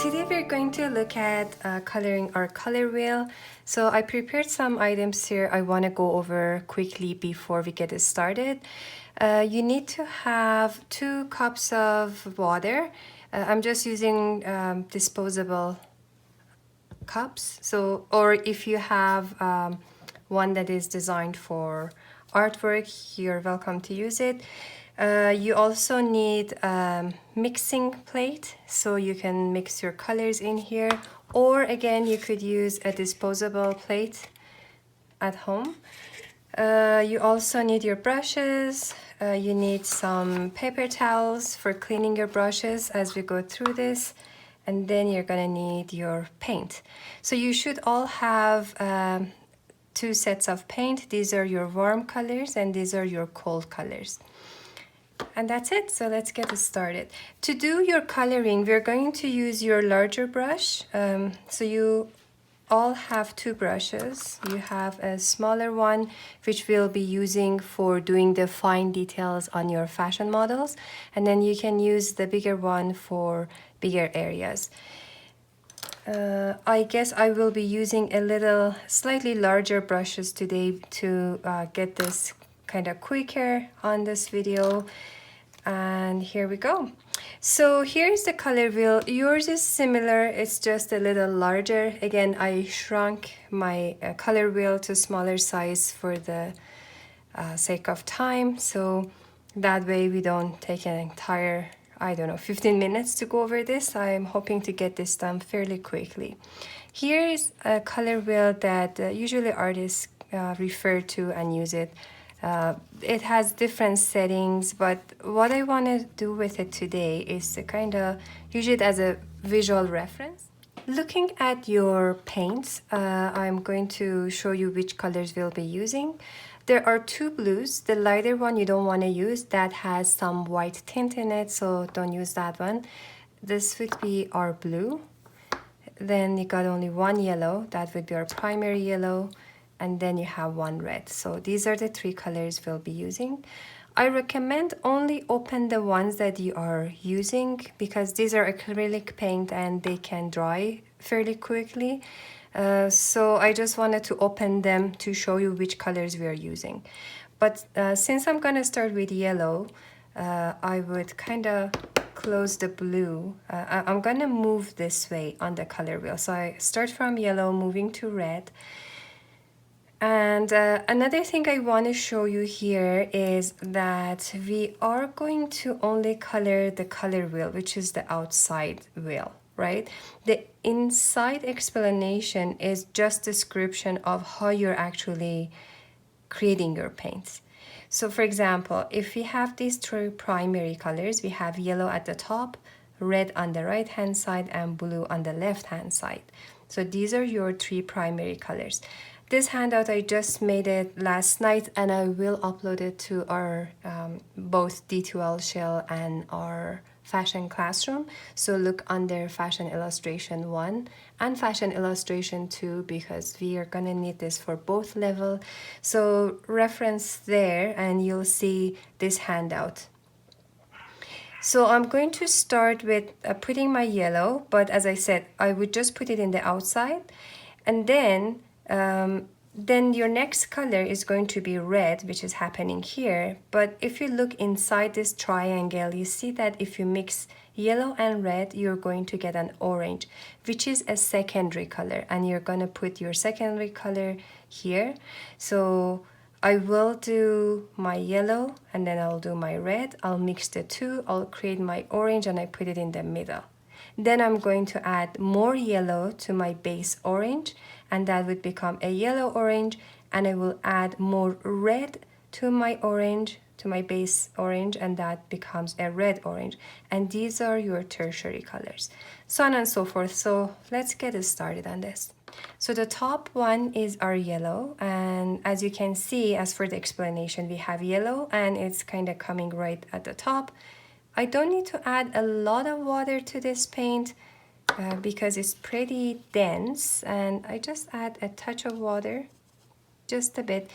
Today we're going to look at coloring our color wheel. So I prepared some items here I want to go over quickly before we get started. You need to have 2 cups of water. I'm just using disposable cups. So, or if you have one that is designed for artwork, you're welcome to use it. You also need a mixing plate so you can mix your colors in here, or again you could use a disposable plate at home. You also need your brushes. You need some paper towels for cleaning your brushes as we go through this, and then you're gonna need your paint. So you should all have 2 sets of paint. These are your warm colors and these are your cold colors. And that's it, so let's get started. To do your coloring, we're going to use your larger brush. So you all have 2 brushes. You have a smaller one, which we'll be using for doing the fine details on your fashion models. And then you can use the bigger one for bigger areas. I guess I will be using a little slightly larger brushes today to get this kind of quicker on this video. And here we go. So here's the color wheel. Yours is similar, it's just a little larger. Again, I shrunk my color wheel to smaller size for the sake of time, so that way we don't take an entire, I don't know, 15 minutes to go over this. I'm hoping to get this done fairly quickly. Here is a color wheel that usually artists refer to and use it. It has different settings, but what I want to do with it today is to kind of use it as a visual reference. Looking at your paints, I'm going to show you which colors we'll be using. There are 2 blues. The lighter one you don't want to use, that has some white tint in it, so don't use that one. This would be our blue. Then you got only 1 yellow, that would be our primary yellow. And then you have 1 red. So these are the 3 colors we'll be using. I recommend only open the ones that you are using because these are acrylic paint and they can dry fairly quickly. So I just wanted to open them to show you which colors we are using. But since I'm gonna start with yellow, I would kind of close the blue. I'm gonna move this way on the color wheel. So I start from yellow, moving to red. And another thing I want to show you here is that we are going to only color the color wheel, which is the outside wheel, right? The inside explanation is just description of how you're actually creating your paints. So for example, if we have these 3 primary colors, we have yellow at the top, red on the right hand side, and blue on the left hand side. So these are your 3 primary colors. This handout, I just made it last night and I will upload it to our both D2L Shell and our fashion classroom. So look under fashion illustration 1 and fashion illustration 2 because we are gonna need this for both level. So reference there and you'll see this handout. So I'm going to start with putting my yellow, but as I said, I would just put it in the outside, and then your next color is going to be red, which is happening here. But if you look inside this triangle, you see that if you mix yellow and red, you're going to get an orange, which is a secondary color, and you're going to put your secondary color here. So I will do my yellow and then I'll do my red. I'll mix the 2, I'll create my orange and I put it in the middle. Then I'm going to add more yellow to my base orange, and that would become a yellow orange, and I will add more red to my orange, to my base orange, and that becomes a red orange. And these are your tertiary colors, so on and so forth. So let's get started on this. So the top one is our yellow, and as you can see, as for the explanation, we have yellow and it's kind of coming right at the top. I don't need to add a lot of water to this paint because it's pretty dense, and I just add a touch of water, just a bit.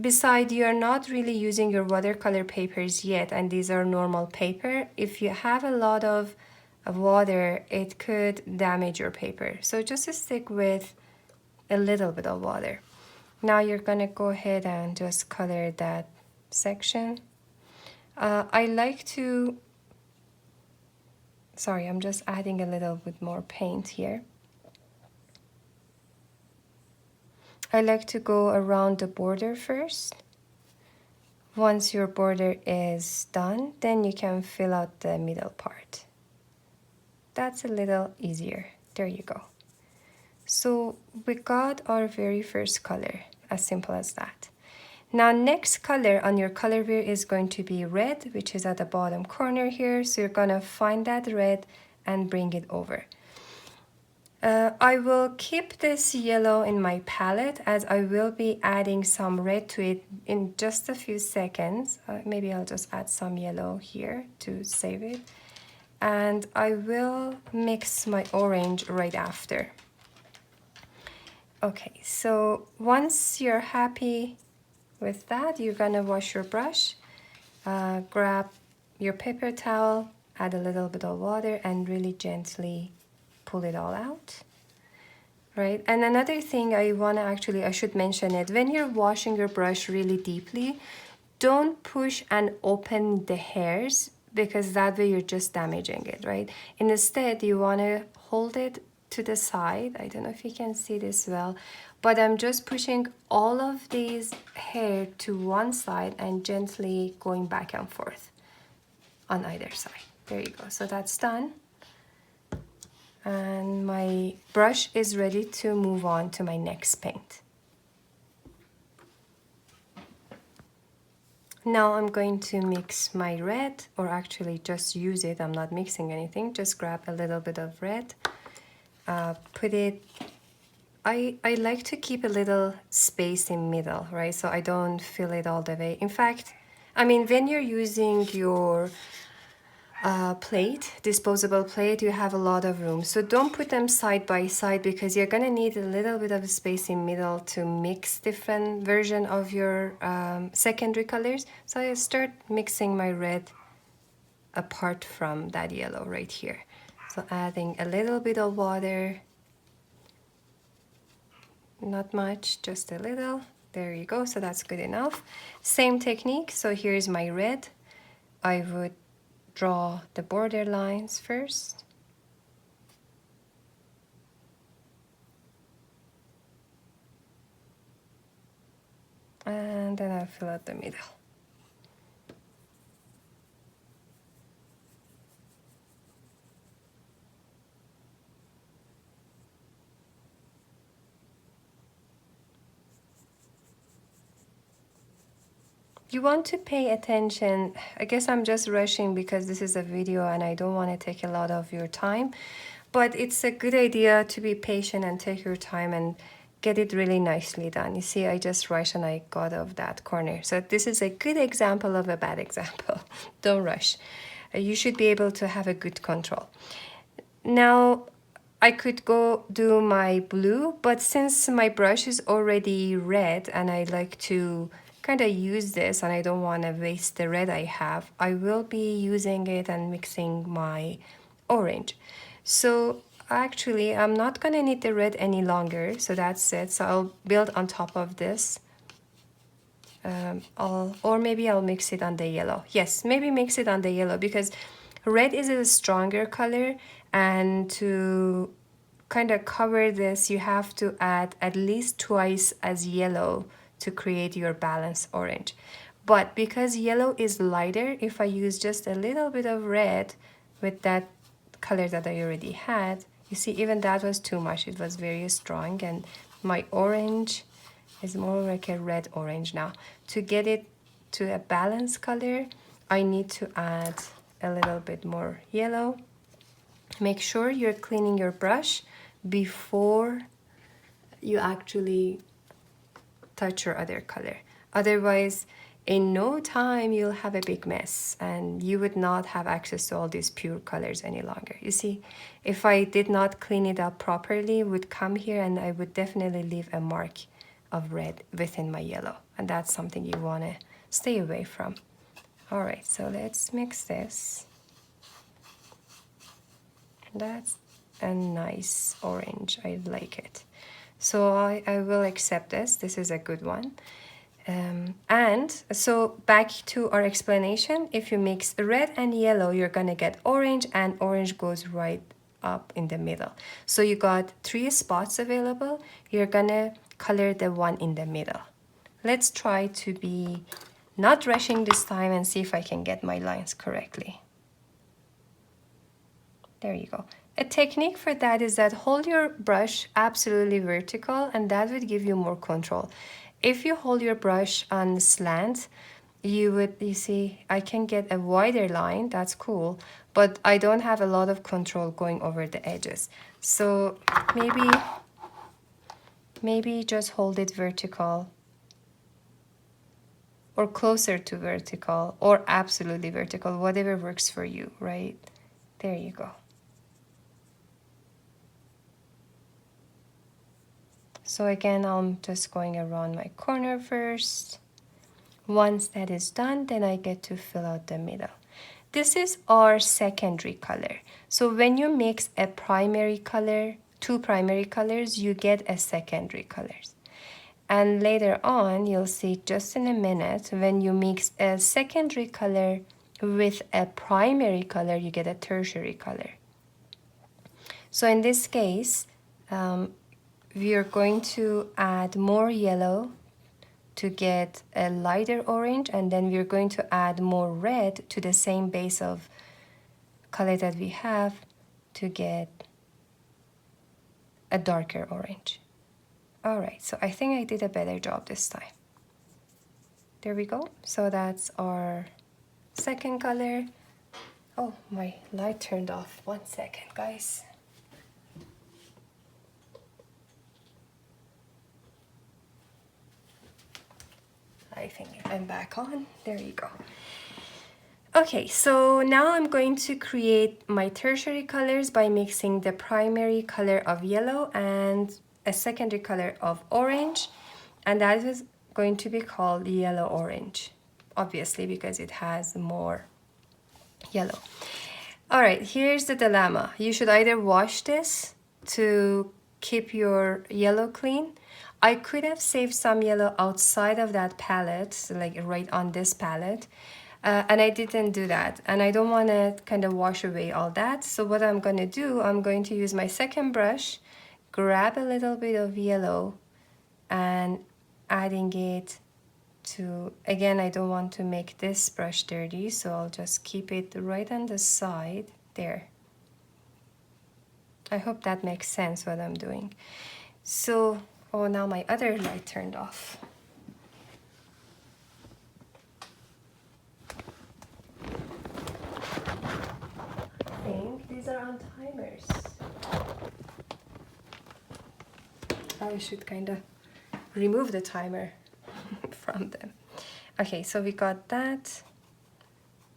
Besides, you're not really using your watercolor papers yet, and these are normal paper. If you have a lot of water, it could damage your paper. So just stick with a little bit of water. Now you're gonna go ahead and just color that section. I like to, sorry, I'm just adding a little bit more paint here. I like to go around the border first. Once your border is done, then you can fill out the middle part. That's a little easier. There you go. So we got our very first color, as simple as that. Now next color on your color wheel is going to be red, which is at the bottom corner here. So you're gonna find that red and bring it over. I will keep this yellow in my palette as I will be adding some red to it in just a few seconds. Maybe I'll just add some yellow here to save it. And I will mix my orange right after. Okay, so once you're happy with that, you're gonna wash your brush, grab your paper towel, add a little bit of water and really gently pull it all out. Right, and another thing I should mention it, when you're washing your brush really deeply, don't push and open the hairs because that way you're just damaging it, right? Instead, you want to hold it to the side. I don't know if you can see this well, but I'm just pushing all of these hair to one side and gently going back and forth on either side. There you go. So that's done. And my brush is ready to move on to my next paint. Now I'm going to mix my red, or actually just use it. I'm not mixing anything. Just grab a little bit of red, put it. I like to keep a little space in middle, right? So I don't fill it all the way. In fact, I mean, when you're using your plate, disposable plate, you have a lot of room. So don't put them side by side because you're gonna need a little bit of space in middle to mix different version of your secondary colors. So I start mixing my red apart from that yellow right here. So adding a little bit of water, not much, just a little. There you go, so that's good enough. Same technique, so here's my red. I would draw the border lines first. And then I'll fill out the middle. You want to pay attention. I guess I'm just rushing because this is a video and I don't want to take a lot of your time, but it's a good idea to be patient and take your time and get it really nicely done. You see, I just rushed and I got off that corner. So this is a good example of a bad example. Don't rush. You should be able to have a good control. Now, I could go do my blue, but since my brush is already red and I like to kind of use this and I don't want to waste the red I have, I will be using it and mixing my orange. So actually I'm not gonna need the red any longer, so that's it. So I'll build on top of this. Or maybe I'll mix it on the yellow. Yes, maybe mix it on the yellow because red is a stronger color, and to kind of cover this you have to add at least twice as yellow to create your balanced orange. But because yellow is lighter, if I use just a little bit of red with that color that I already had, you see, even that was too much. It was very strong, and my orange is more like a red orange now. To get it to a balanced color, I need to add a little bit more yellow. Make sure you're cleaning your brush before you actually touch your other color. Otherwise, in no time, you'll have a big mess and you would not have access to all these pure colors any longer. You see, if I did not clean it up properly, it would come here and I would definitely leave a mark of red within my yellow. And that's something you want to stay away from. All right, so let's mix this. That's a nice orange. I like it. So I will accept this. This is a good one. And so back to our explanation, if you mix red and yellow, you're gonna get orange, and orange goes right up in the middle. So you got 3 spots available. You're gonna color the one in the middle. Let's try to be not rushing this time and see if I can get my lines correctly. There you go. A technique for that is that hold your brush absolutely vertical, and that would give you more control. If you hold your brush on slant, you see, I can get a wider line, that's cool, but I don't have a lot of control going over the edges. So maybe just hold it vertical, or closer to vertical, or absolutely vertical, whatever works for you, right? There you go. So again, I'm just going around my corner first. Once that is done, then I get to fill out the middle. This is our secondary color. So when you mix a primary color, 2 primary colors, you get a secondary colors. And later on, you'll see just in a minute, when you mix a secondary color with a primary color, you get a tertiary color. So in this case, we are going to add more yellow to get a lighter orange, and then we're going to add more red to the same base of color that we have to get a darker orange. All right, so I think I did a better job this time. There we go. So that's our second color. Oh, my light turned off. 1 second, guys. I think I'm back on. There you go. Okay, so now I'm going to create my tertiary colors by mixing the primary color of yellow and a secondary color of orange, and that is going to be called yellow orange, obviously, because it has more yellow. All right, here's the dilemma. You should either wash this to keep your yellow clean. I could have saved some yellow outside of that palette, so like right on this palette, and I didn't do that, and I don't want to kind of wash away all that. So what I'm going to do, I'm going to use my second brush, grab a little bit of yellow and adding it to, again, I don't want to make this brush dirty, so I'll just keep it right on the side there. I hope that makes sense what I'm doing. So, oh, now my other light turned off. I think these are on timers. I should kind of remove the timer from them. Okay, so we got that,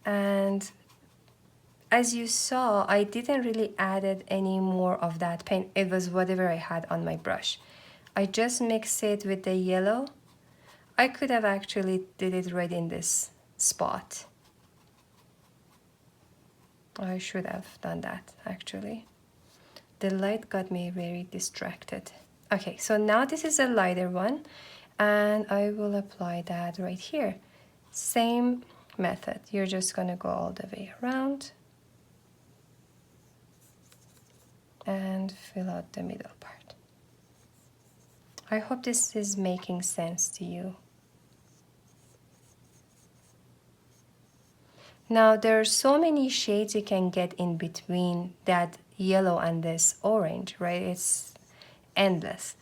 and as you saw, I didn't really added any more of that paint. It was whatever I had on my brush. I just mixed it with the yellow. I could have actually did it right in this spot. I should have done that actually. The light got me very distracted. Okay, so now this is a lighter one, and I will apply that right here. Same method. You're just gonna go all the way around and fill out the middle part. I hope this is making sense to you. Now there are so many shades you can get in between that yellow and this orange, right? It's endless.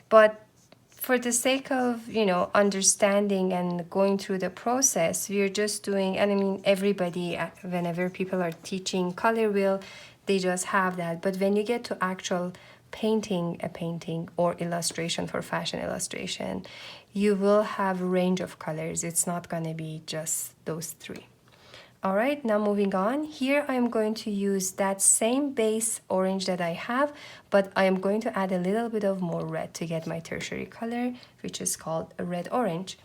But for the sake of, you know, understanding and going through the process, we're just doing, and I mean, everybody, whenever people are teaching color wheel, they just have that. But when you get to actual painting a painting or illustration for fashion illustration, you will have a range of colors. It's not going to be just those 3. All right, now moving on. Here I'm going to use that same base orange that I have, but I am going to add a little bit of more red to get my tertiary color, which is called a red orange.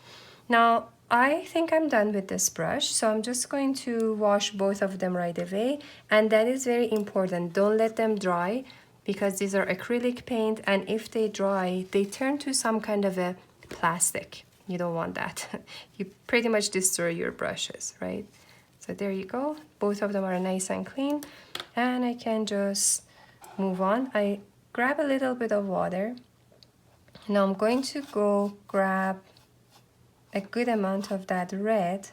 Now, I think I'm done with this brush, so I'm just going to wash both of them right away. And that is very important. Don't let them dry because these are acrylic paint, and if they dry, they turn to some kind of a plastic. You don't want that. You pretty much destroy your brushes, right? So there you go. Both of them are nice and clean. And I can just move on. I grab a little bit of water. Now I'm going to go grab a good amount of that red,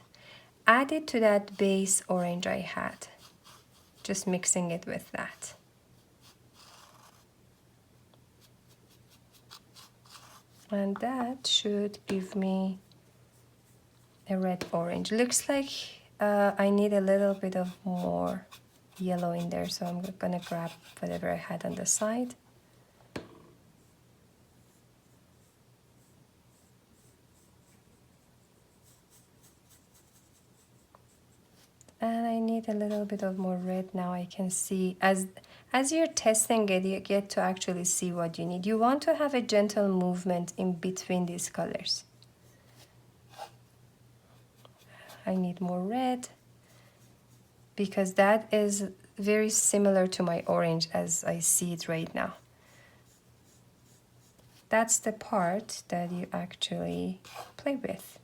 add it to that base orange I had, just mixing it with that. And that should give me a red orange. Looks like I need a little bit of more yellow in there, so I'm gonna grab whatever I had on the side. And I need a little bit of more red now. I can see as you're testing it, you get to actually see what you need. You want to have a gentle movement in between these colors. I need more red because that is very similar to my orange as I see it right now. That's the part that you actually play with.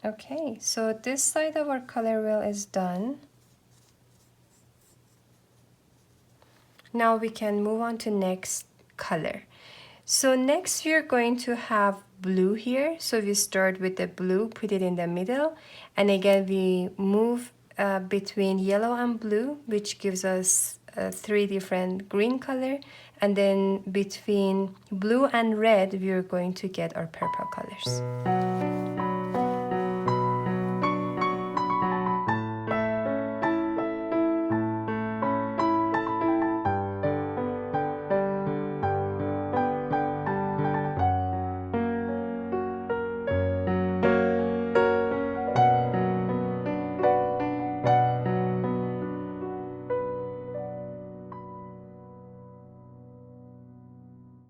Okay, so this side of our color wheel is done. Now we can move on to next color. So next we're going to have blue here. So we start with the blue, put it in the middle, and again we move between yellow and blue, which gives us 3 different green color, and then between blue and red we're going to get our purple colors.